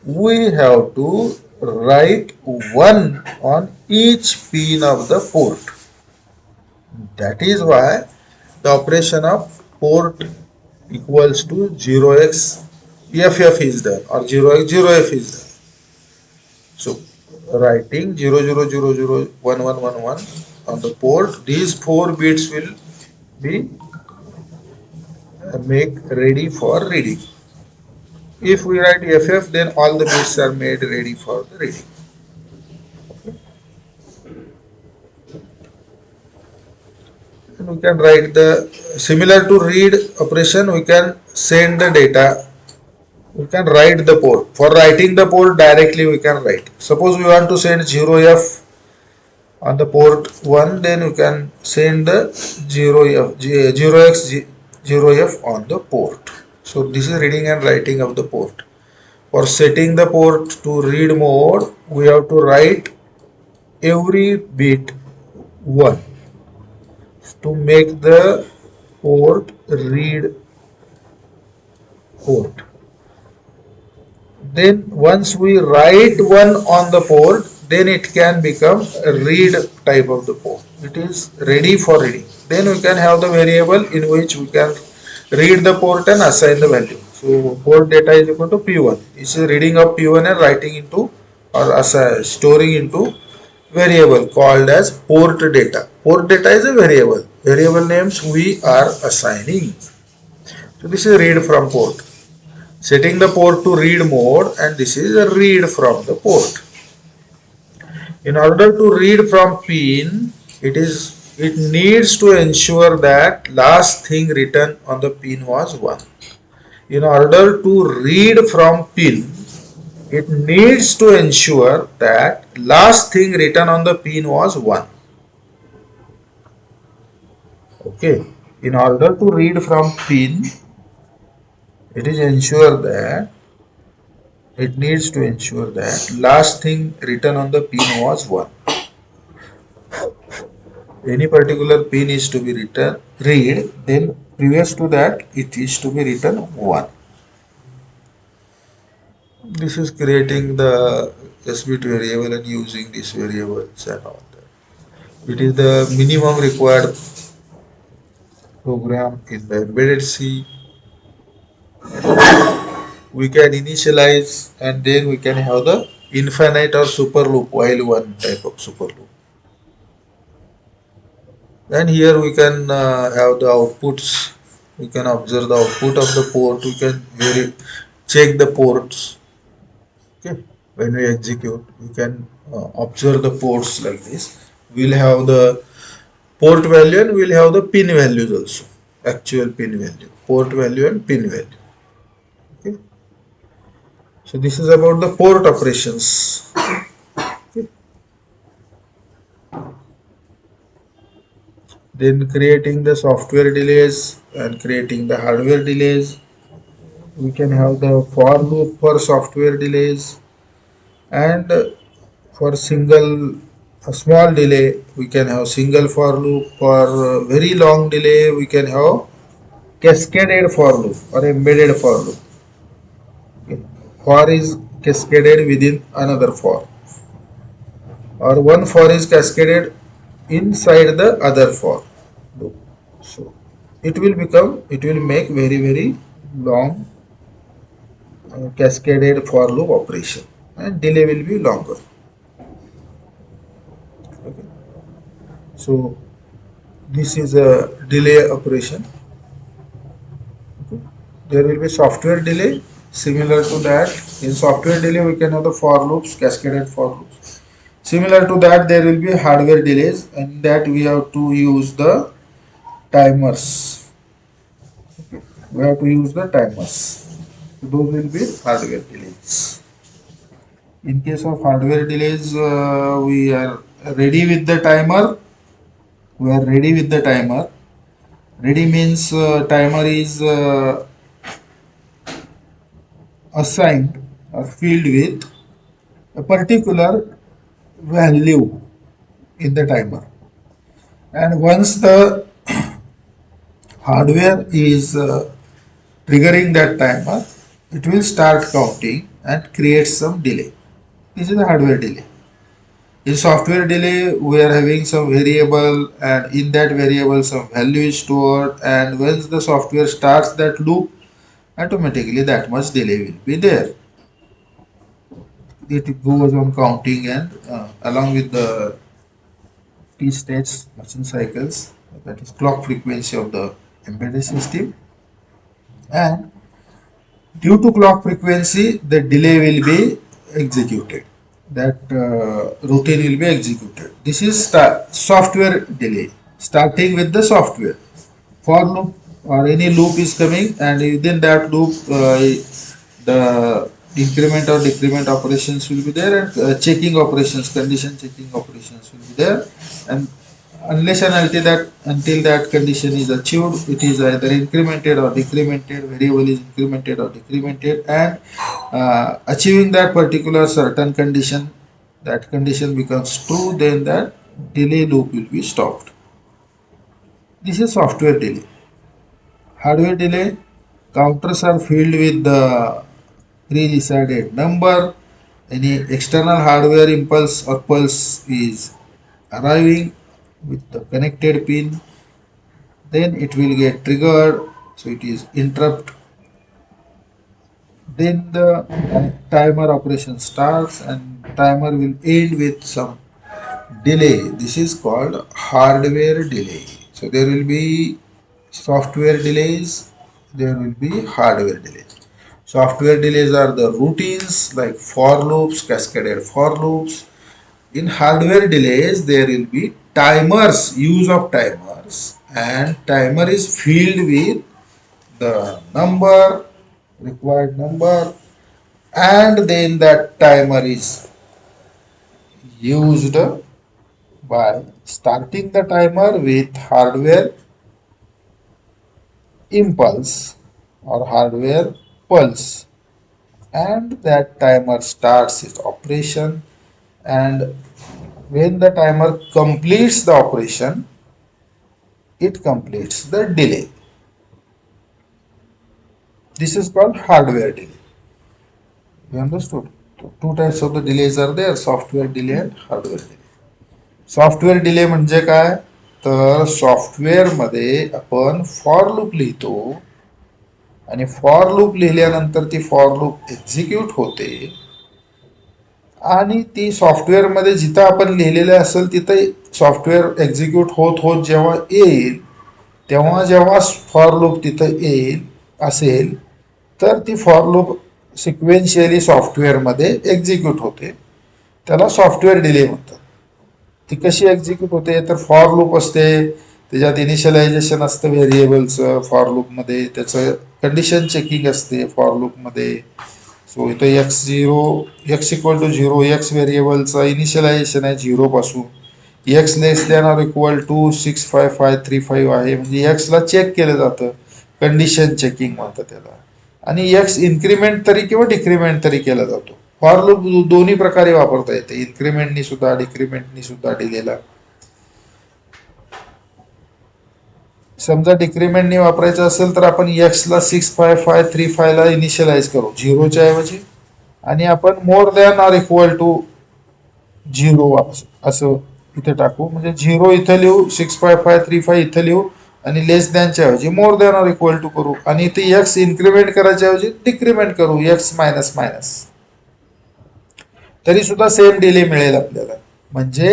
we have to write 1 on each pin of the port. That is why the operation of port equals to 0x FF is there, or 0x 0F is there. So writing 00001111 on the port, these 4 bits will be make ready for reading. If we write FF, then all the bits are made ready for the reading. And we can write the similar to read operation, we can send the data, we can write the port. For writing the port directly we can write. Suppose we want to send 0F on the port 1, then you can send the 0x 0F on the port. So this is reading and writing of the port. For setting the port to read mode, we have to write every bit 1 to make the port read port. Then once we write 1 on the port, then it can become a read type of the port. It is ready for reading. Then we can have the variable in which we can read the port and assign the value. So port data is equal to P1. It's a reading of P1 and writing into, or storing into variable called as port data. Port data is a variable. Variable names we are assigning. So this is read from port. Setting the port to read mode, and this is a read from the port. In order to read from pin, it needs to ensure that last thing written on the pin was 1. In order to read from pin, it needs to ensure that last thing written on the pin was 1. Okay. In order to read from pin, it is ensure that it needs to ensure that last thing written on the pin was 1. Any particular pin is to be written read, then previous to that it is to be written 1. This is creating the SBT variable and using these variables and all that. It is the minimum required program in the embedded C. We can initialize and then we can have the infinite or super loop while one type of super loop. And here we can have the outputs. We can observe the output of the port. We can check the ports. Okay, when we execute, we can observe the ports like this. We'll have the port value and we'll have the pin values also. Actual pin value, port value and pin value. Okay. So this is about the port operations. Okay. Then creating the software delays and creating the hardware delays. We can have the for loop for software delays, and for single a small delay we can have single for loop. For very long delay we can have cascaded for loop or embedded for loop. Okay. For is cascaded within another for, or one for is cascaded inside the other for loop. So it will make very long cascaded for loop operation, and delay will be longer. Okay. So this is a delay operation. Okay. There will be software delay. Similar to that, in software delay we can have the for loops, cascaded for loops. Similar to that, there will be hardware delays, and that we have to use the timers. Okay. We have to use the timers. Those will be hardware delays. In case of hardware delays, we are ready with the timer. We are ready with the timer. Ready means timer is assigned or filled with a particular value in the timer. And once the hardware is triggering that timer, it will start counting and create some delay. This is the hardware delay. In software delay, we are having some variable, and in that variable some value is stored, and once the software starts that loop, automatically that much delay will be there. It goes on counting, and along with the T states machine cycles, that is clock frequency of the embedded system, and due to clock frequency the delay will be executed. That routine will be executed. This is software delay, starting with the software. For loop or any loop is coming, and within that loop the increment or decrement operations will be there, and checking operations, condition checking operations will be there, and unless and until that condition is achieved, it is either incremented or decremented, variable is incremented or decremented, and achieving that particular certain condition, that condition becomes true, then that delay loop will be stopped. This is software delay. Hardware delay, counters are filled with the pre-decided number. Any external hardware impulse or pulse is arriving with the connected pin, then it will get triggered, so it is interrupt. Then the timer operation starts, and timer will end with some delay. This is called hardware delay. So there will be software delays, there will be hardware delays. Software delays are the routines like for loops, cascaded for loops. In hardware delays, there will be timers, use of timers, and timer is filled with the number, required number, and then that timer is used by starting the timer with hardware impulse or hardware pulse, and that timer starts its operation, and when the timer completes the operation, it completes the delay. This is called hardware delay. You understood? So two types of the delays are there, software delay and hardware delay. Software delay म्हणजे काय, तर software मध्ये आपण for loop लिहितो आणि for loop लिहिल्यानंतर ती for loop execute होते आणि ती सॉफ्टवेअर मध्ये जिथं आपण लिहिलेलं असेल तिथं सॉफ्टवेअर एक्झिक्यूट होत होत जेव्हा येईल, तेव्हा जेव्हा फॉर लूप तिथं येईल असेल तर ती फॉर लूप सिक्वेन्शियली सॉफ्टवेअरमध्ये एक्झिक्यूट होते, त्याला सॉफ्टवेअर डिले म्हणतात. ती कशी एक्झिक्यूट होते, तर फॉर लूप असते, त्याच्यात इनिशियलायझेशन असतं व्हेरिएबलचं फॉर लूपमध्ये, त्याचं कंडिशन चेकिंग असते फॉर लूपमध्ये. सो इथं X equal to zero, X व्हेरिएबलचं इनिशियलायझेशन आहे झिरोपासून, X less than or equal to 65535 आहे, म्हणजे एक्सला चेक केलं जातं, कंडिशन चेकिंग म्हणतात त्याला. आणि एक्स इन्क्रीमेंट तरी किंवा डिक्रीमेंट तरी केला जातो. फॉर लूप दोन्ही प्रकारे वापरता येते, इन्क्रीमेंटनी सुद्धा डिक्रीमेंटनी सुद्धा डिलेला. समजा डिक्रीमेंटनी वापरायचं असेल तर आपण एक्सला 65535 ला इनिशियलाइज करू झिरोच्या ऐवजी, आणि आपण more than or equal to zero असं इथे टाकू, म्हणजे झिरो इथं लिहू, 65535 इथं लिहू, आणि लेस दॅनच्या ऐवजी more than or equal to करू, आणि इथे एक्स इन्क्रीमेंट करायच्या ऐवजी डिक्रीमेंट करू, एक्स मायनस मायनस, तरी सुद्धा सेम डिले मिळेल आपल्याला. म्हणजे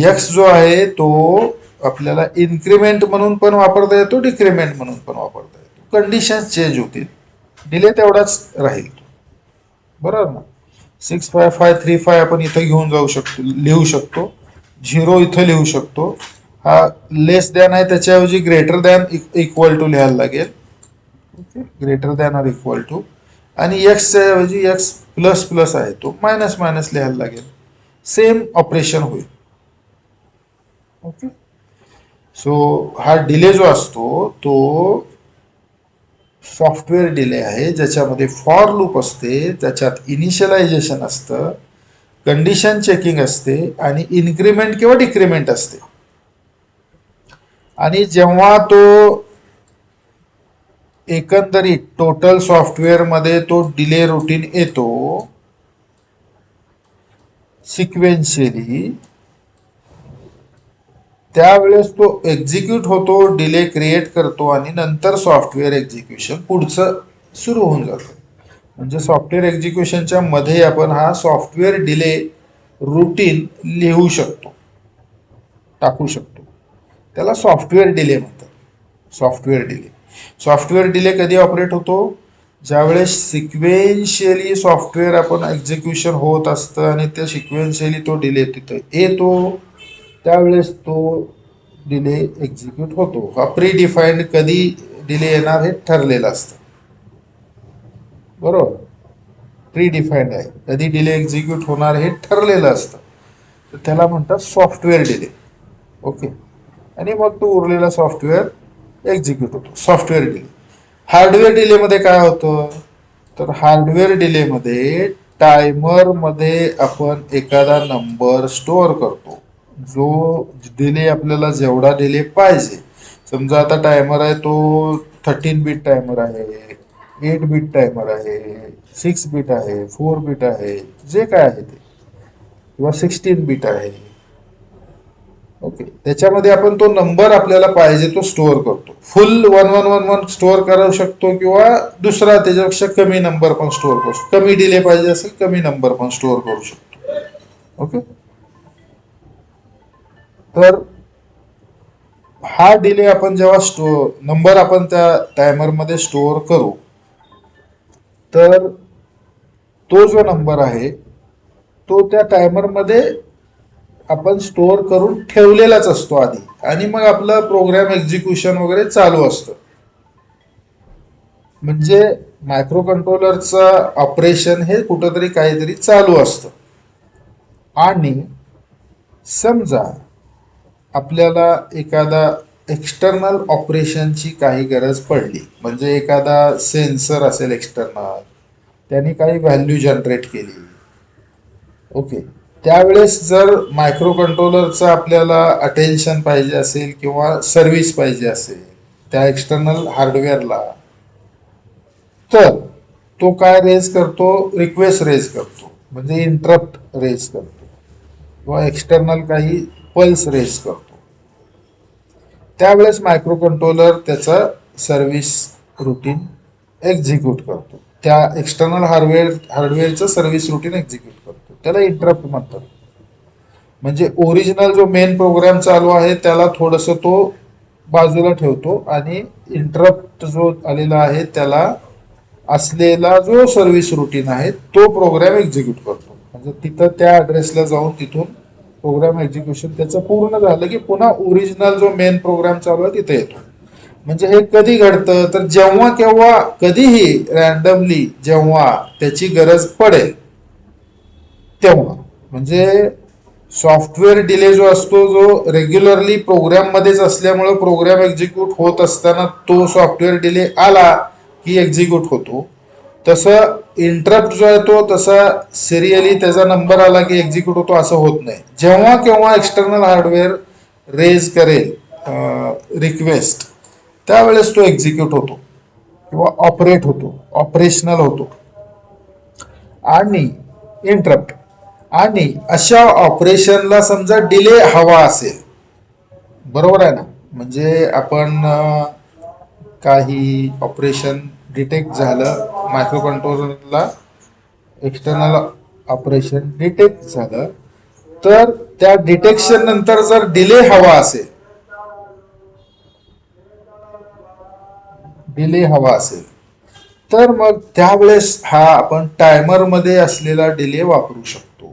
एक्स जो आहे तो आपल्याला इन्क्रीमेंट म्हणून पण वापरता येतो, डिक्रीमेंट म्हणून पण वापरता येतो, कंडिशन चेंज होतील, डिले तेवढाच राहील. बरोबर ना. 65535 आपण इथं घेऊन जाऊ शकतो, लिहू शकतो, झिरो इथं लिहू शकतो, हा लेस दॅन आहे त्याच्याऐवजी ग्रेटर दॅन इक्वल टू लिहायला लागेल, okay, greater than or equal to, आणि एक्सच्या ऐवजी एक्स प्लस प्लस आहे तो मायनस मायनस लिहायला लागेल, सेम ऑपरेशन होईल. ओके. सो हा डिले जो असतो तो सॉफ्टवेअर डिले आहे, ज्याच्यामध्ये फॉर लूप असते, त्याच्यात इनिशियलायझेशन असतं, कंडिशन चेकिंग असते, आणि इन्क्रीमेंट किंवा डिक्रीमेंट असते. आणि जेव्हा तो एकंदरीत टोटल सॉफ्टवेअर मध्ये तो डिले रुटीन येतो सिक्वेन्शियली, त्यावेळेस तो एक्झिक्यूट होतो, डिले क्रिएट करतो, आणि नंतर सॉफ्टवेअर एक्झिक्युशन पुढचं सुरू होऊन जातं. म्हणजे सॉफ्टवेअर एक्झिक्युशनच्या मध्ये आपण हा सॉफ्टवेअर डिले रुटीन लिहू शकतो, टाकू शकतो, त्याला सॉफ्टवेअर डिले म्हणतात. सॉफ्टवेअर डिले, सॉफ्टवेअर डिले कधी ऑपरेट होतो, ज्यावेळेस सिक्वेन्शियली सॉफ्टवेअर आपण एक्झिक्युशन होत असतं आणि त्या सिक्वेन्शियली तो डिले तिथं येतो, त्यावेळेस तो डिले एक्झिक्यूट होतो. हा प्री डिफाईन्ड कधी डिले येणार हे ठरलेलं असतं. बरोबर, प्री डिफाईन्ड आहे, कधी डिले एक्झिक्यूट होणार हे ठरलेलं असतं, तर त्याला म्हणतात सॉफ्टवेअर डिले. ओके. आणि मग तो उरलेला सॉफ्टवेअर एक्झिक्यूट होतो, सॉफ्टवेअर डिले. हार्डवेअर डिले मध्ये काय होतं, तर हार्डवेअर डिले मध्ये टायमर मध्ये आपण एखादा नंबर स्टोअर करतो, जो डिले आपल्याला जेवढा डिले पाहिजे. समजा आता टायमर आहे तो 13 बिट टायमर आहे, 8 बिट टायमर आहे, 6 बिट आहे, 4 बिट आहे, जे काय आहे ते, किंवा 16 बिट आहे. ओके. त्याच्यामध्ये आपण तो नंबर आपल्याला पाहिजे तो स्टोअर करतो, फुल 1111 स्टोअर करू शकतो, किंवा दुसरा त्याच्यापेक्षा कमी नंबर पण स्टोअर करू शकतो, कमी डिले पाहिजे असेल कमी नंबर पण स्टोअर करू शकतो. ओके. तर हा डिले आपण जेव्हा नंबर आपण त्या टायमर मध्ये स्टोअर करू, तर तो जो नंबर आहे तो त्या टायमर मध्ये आपण स्टोअर करून ठेवलेलाच असतो आधी, आणि मग आपलं प्रोग्राम एक्झिक्युशन वगैरे चालू असतं. म्हणजे मायक्रो कंट्रोलरचं ऑपरेशन हे कुठंतरी काहीतरी चालू असतं. आणि समजा आपल्याला एखादा एक्सटर्नल ऑपरेशनची काही गरज पडली, म्हणजे एखादा सेन्सर असेल एक्सटर्नल, त्याने काही व्हॅल्यू जनरेट केली. ओके, त्यावेळेस जर मायक्रो कंट्रोलरचं आपल्याला अटेन्शन पाहिजे असेल किंवा सर्व्हिस पाहिजे असेल त्या एक्सटर्नल हार्डवेअरला, तर तो काय रेज करतो, रिक्वेस्ट रेज करतो, म्हणजे इंटरप्ट रेज करतो किंवा एक्सटर्नल काही पल्स रेज करतो. त्यावेळेस मायक्रो कंट्रोलर त्याचा सर्व्हिस रुटीन एक्झिक्यूट करतो, त्या एक्सटर्नल हार्डवेअरचं सर्व्हिस रुटीन एक्झिक्यूट करतो. त्याला इंटरप्ट म्हणतात. म्हणजे ओरिजिनल जो मेन प्रोग्राम चालू आहे त्याला थोडस तो बाजूला ठेवतो आणि इंटरप्ट जो आलेला आहे त्याला असलेला जो सर्व्हिस रुटीन आहे तो प्रोग्राम एक्झिक्यूट करतो. म्हणजे तिथं त्या ऍड्रेसला जाऊन तिथून प्रोग्राम एक्झिक्युशन त्याचं पूर्ण झालं की पुन्हा ओरिजिनल जो मेन प्रोग्राम चालू आहे तिथे येतो. म्हणजे हे कधी घडतं, तर जेव्हा केव्हा कधीही रॅन्डमली जेव्हा त्याची गरज पडेल तेव्हा. म्हणजे सॉफ्टवेअर डिले जो असतो, जो रेग्युलरली प्रोग्राम मध्येच असल्यामुळे प्रोग्राम एक्झिक्यूट होत असताना तो सॉफ्टवेअर डिले आला की एक्झिक्यूट होतो. तसं इंटरप्ट जो आहे तो तसा सिरियली त्याचा नंबर आला की एक्झिक्यूट होतो असं होत नाही. जेव्हा केव्हा एक्सटर्नल हार्डवेअर रेज करेल रिक्वेस्ट, त्यावेळेस तो एक्झिक्यूट होतो किंवा ऑपरेट होतो, ऑपरेशनल होतो. आणि इंटरप्ट, आणि अशा ऑपरेशनला समजा डिले हवा असेल, बरोबर आहे ना, म्हणजे आपण काही ऑपरेशन डिटेक्ट झालं, मायक्रो कंट्रोलरला एक्सटर्नल ऑपरेशन डिटेक्ट झालं, तर त्या डिटेक्शन नंतर जर डिले हवा असेल, डिले हवा असेल तर मग त्यावेळेस हा आपण टायमर मध्ये असलेला डिले वापरू शकतो.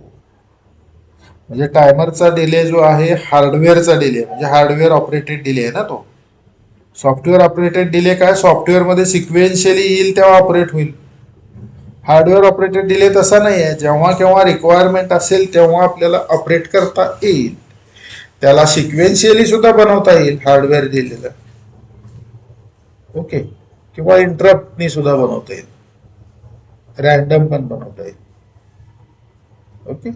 म्हणजे टायमरचा डिले जो आहे हार्डवेअरचा डिले, म्हणजे हार्डवेअर ऑपरेटेड डिले आहे ना तो. सॉफ्टवेअर ऑपरेटेड डिले काय, सॉफ्टवेअर मध्ये सिक्वेन्शियली येईल तेव्हा ऑपरेट होईल. हार्डवेअर ऑपरेटेड डिले तसा नाही आहे, जेव्हा केव्हा रिक्वायरमेंट असेल तेव्हा आपल्याला ऑपरेट करता येईल. त्याला सिक्वेन्शियली सुद्धा बनवता येईल हार्डवेअर डिलेला. ओके, किंवा इंटरप्टनी सुद्धा बनवता येईल, रॅन्डम पण बनवता येईल. ओके,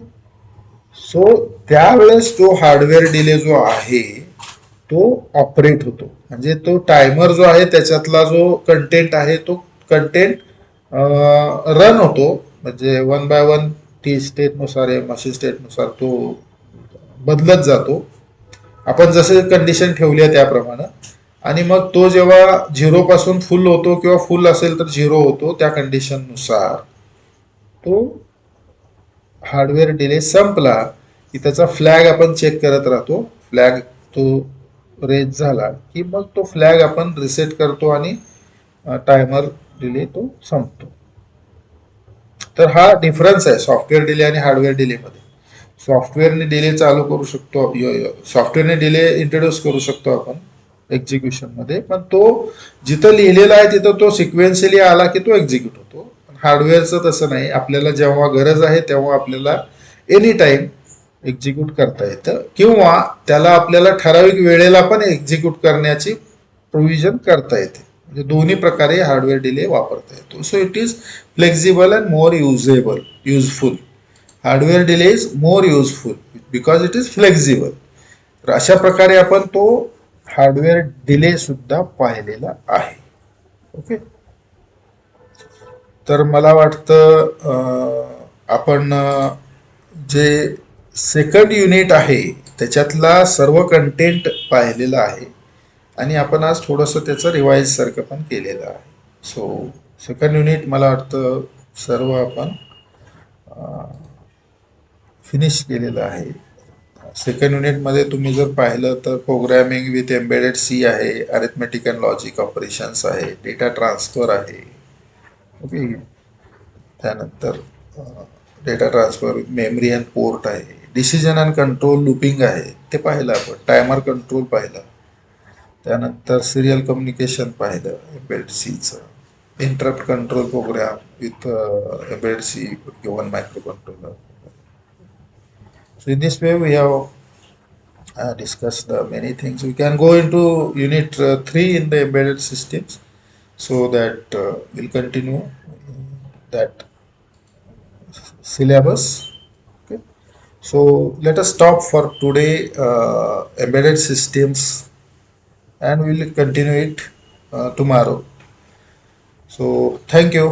सो त्यावेळेस तो हार्डवेअर डिले जो आहे तो ऑपरेट होतो. म्हणजे तो टायमर जो आहे त्याच्यातला जो कंटेंट आहे तो कंटेंट रन होतो. म्हणजे वन बाय वन टी स्टेटनुसार या मशीन स्टेटनुसार तो बदलत जातो, आपण जसे कंडिशन ठेवली आहे त्याप्रमाणे. आणि मग तो जेव्हा झिरो पासून फुल होतो किंवा फुल असेल तर झिरो होतो, त्या कंडिशननुसार तो हार्डवेअर डिले संपला की त्याचा फ्लॅग आपण चेक करत राहतो. फ्लॅग तो रेज झाला की मग तो फ्लॅग आपण रिसेट करतो आणि टायमर डिले तो संपतो. तर हा डिफरन्स आहे सॉफ्टवेअर डिले आणि हार्डवेअर डिले मध्ये. सॉफ्टवेअरने डिले चालू करू शकतो, सॉफ्टवेअरने डिले इंट्रोड्यूस करू शकतो आपण एक्झिक्युशन मध्ये, पण तो जिथं लिहिलेला आहे तिथं तो सिक्वेन्शियली आला की तो एक्झिक्यूट होतो. हार्डवेअरचं तसं नाही, आपल्याला जेव्हा गरज आहे तेव्हा आपल्याला एनी टाइम एक्झिक्यूट करता येतं, किंवा त्याला आपल्याला ठराविक वेळेला पण एक्झिक्यूट करण्याची प्रोव्हिजन करता येते. म्हणजे दोन्ही प्रकारे हार्डवेअर डिले वापरता येतो. So it is flexible and more useful. Hardware delay is more useful because it is flexible. तर अशा प्रकारे आपण तो हार्डवेअर डिले सुद्धा पाहिलेला आहे. ओके, तर मला वाटतं आपण जे सेकंड युनिट आहे त्याच्यातला सर्व कंटेंट पाहिलेला आहे, आणि आपण आज थोडंसं त्याचं रिवाईज सारखं पण केलेलं आहे. सो सेकंड युनिट मला वाटतं सर्व आपण फिनिश केलेलं आहे. सेकंड युनिटमध्ये तुम्ही जर पाहिलं तर प्रोग्रॅमिंग विथ एम्बेडेड सी आहे, अरिथमेटिक अँड लॉजिक ऑपरेशन्स आहे, डेटा ट्रान्सफर आहे. ओके. त्यानंतर data transfer with memory and port आहे, डिसिजन अँड कंट्रोल लूपिंग आहे ते पाहिलं आपण, टायमर कंट्रोल पाहिलं. त्यानंतर सिरियल कम्युनिकेशन पाहिलं एम्बेडेड सीचं, interrupt control program with embedded C given microcontroller. So in this way we have discussed many things. We can go into unit 3 in the embedded systems, so that we'll continue that syllabus. Okay. So let us stop for today embedded systems, and we will continue it tomorrow. So thank you.